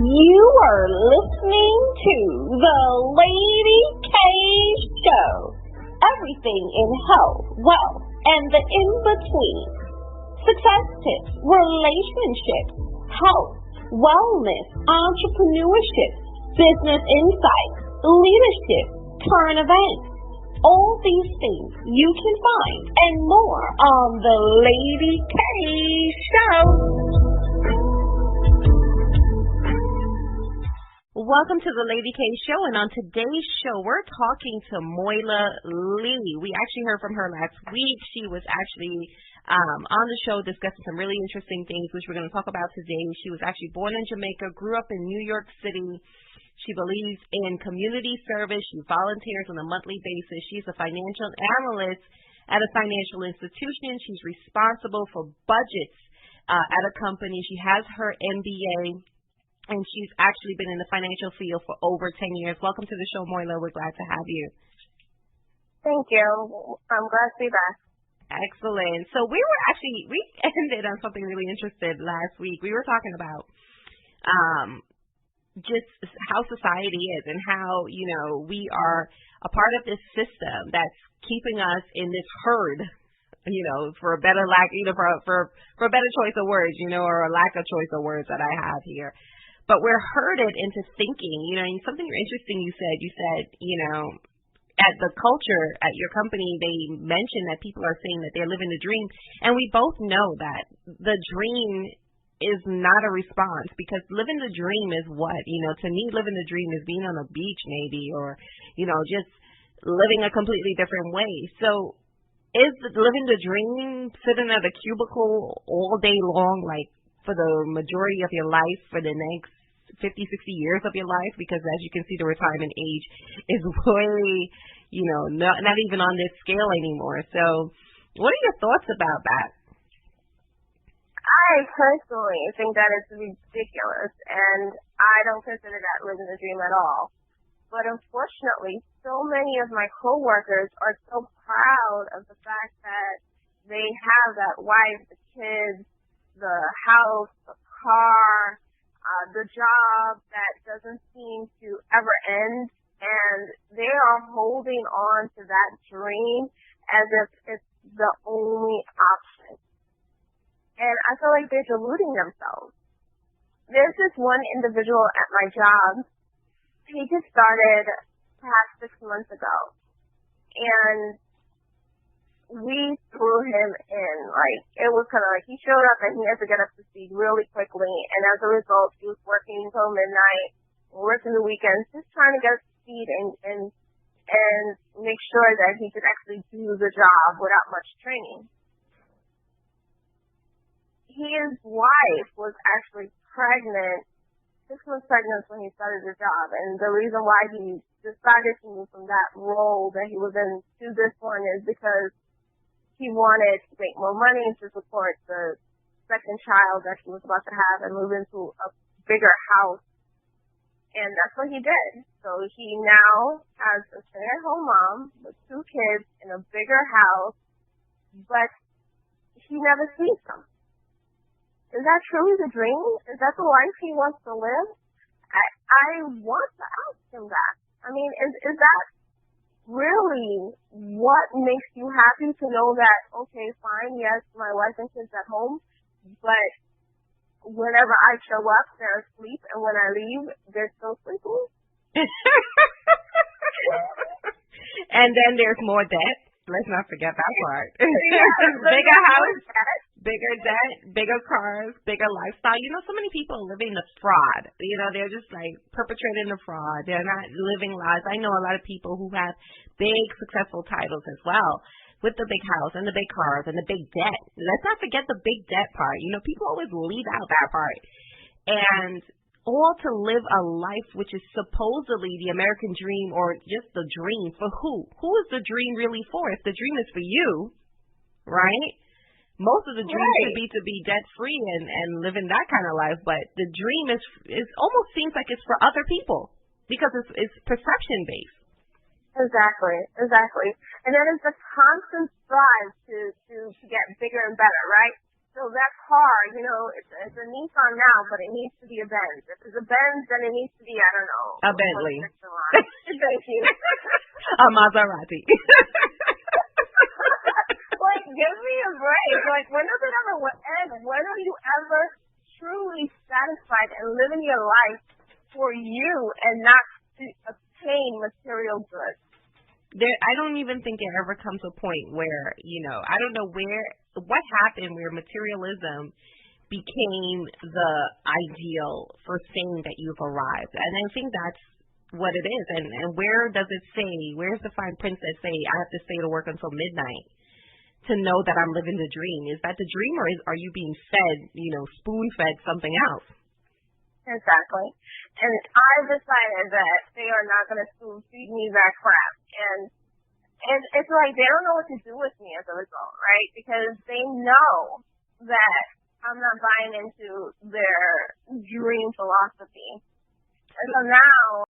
You are listening to the Lady K Show. Everything in health, wealth, and the in-between. Success tips, relationships, health, wellness, entrepreneurship, business insights, leadership, current events. All these things you can find and more on the Lady K Show. Welcome to the Lady K Show, and on today's show, we're talking to Moila Lee. We actually heard from her last week. She was actually on the show discussing some really interesting things, which we're going to talk about today. She was actually born in Jamaica, grew up in New York City. She believes in community service. She volunteers on a monthly basis. She's a financial analyst at a financial institution. She's responsible for budgets at a company. She has her MBA. And she's actually been in the financial field for over 10 years. Welcome to the show, Moila. We're glad to have you. Thank you. I'm glad to be back. Excellent. So we ended on something really interesting last week. We were talking about just how society is and how, we are a part of this system that's keeping us in this herd, for a better for a better choice of words, or a lack of choice of words that I have here. But we're herded into thinking, something interesting you said, at the culture at your company, they mentioned that people are saying that they're living the dream. And we both know that the dream is not a response, because living the dream is what? To me, living the dream is being on a beach maybe, or, just living a completely different way. So is living the dream sitting at a cubicle all day long, like for the majority of your life, for the next 50, 60 years of your life? Because as you can see, the retirement age is way, not even on this scale anymore. So what are your thoughts about that? I personally think that it's ridiculous, and I don't consider that living the dream at all. But unfortunately, so many of my coworkers are so proud of the fact that they have that wife, the kids, the house, the car, the job that doesn't seem to ever end, and they are holding on to that dream as if it's the only option. And I feel like they're deluding themselves. There's this one individual at my job. He just started perhaps 6 months ago, and we threw him in. Like, it was kind of like he showed up and he had to get up to speed really quickly, and as a result, he was working until midnight, working the weekends, just trying to get up to speed and make sure that he could actually do the job without much training. His wife was actually pregnant, 6 months pregnant when he started the job, and the reason why he decided to move from that role that he was in to this one is because he wanted to make more money to support the second child that he was about to have and move into a bigger house. And that's what he did. So he now has a stay-at-home mom with 2 kids in a bigger house, but he never sees them. Is that truly the dream? Is that the life he wants to live? I want to ask him that. I mean, is that really what makes you happy, to know that, okay, fine, yes, my wife and kids at home, but whenever I show up, they're asleep, and when I leave, they're still sleeping? And then there's more debt. Let's not forget that part. Bigger house, bigger debt, bigger cars, bigger lifestyle. So many people are living the fraud. They're just like perpetrating the fraud. They're not living lives. I know a lot of people who have big successful titles as well, with the big house and the big cars and the big debt. Let's not forget the big debt part. People always leave out that part. And all to live a life which is supposedly the American dream, or just the dream for who? Who is the dream really for? If the dream is for you, right? Most of the dream should be to be debt-free and living that kind of life, but the dream is almost seems like it's for other people, because it's perception-based. Exactly. And then it's a constant strive to get bigger and better, right? So So that car, it's a Nissan now, but it needs to be a Benz. If it's a Benz, then it needs to be, I don't know. A Bentley. Thank you. A Maserati. Like, give me a break. Like, when does it ever end? When are you ever truly satisfied and living your life for you and not to obtain material goods? I don't even think it ever comes to a point where, I don't know what happened where materialism became the ideal for saying that you've arrived. And I think that's what it is. And where does it say, where's the fine print that say I have to stay to work until midnight to know that I'm living the dream? Is that the dream, or are you being fed, spoon-fed something else? Exactly. And I've decided that they are not going to spoon feed me that crap. And it's like they don't know what to do with me as a result, right? Because they know that I'm not buying into their dream philosophy. And so now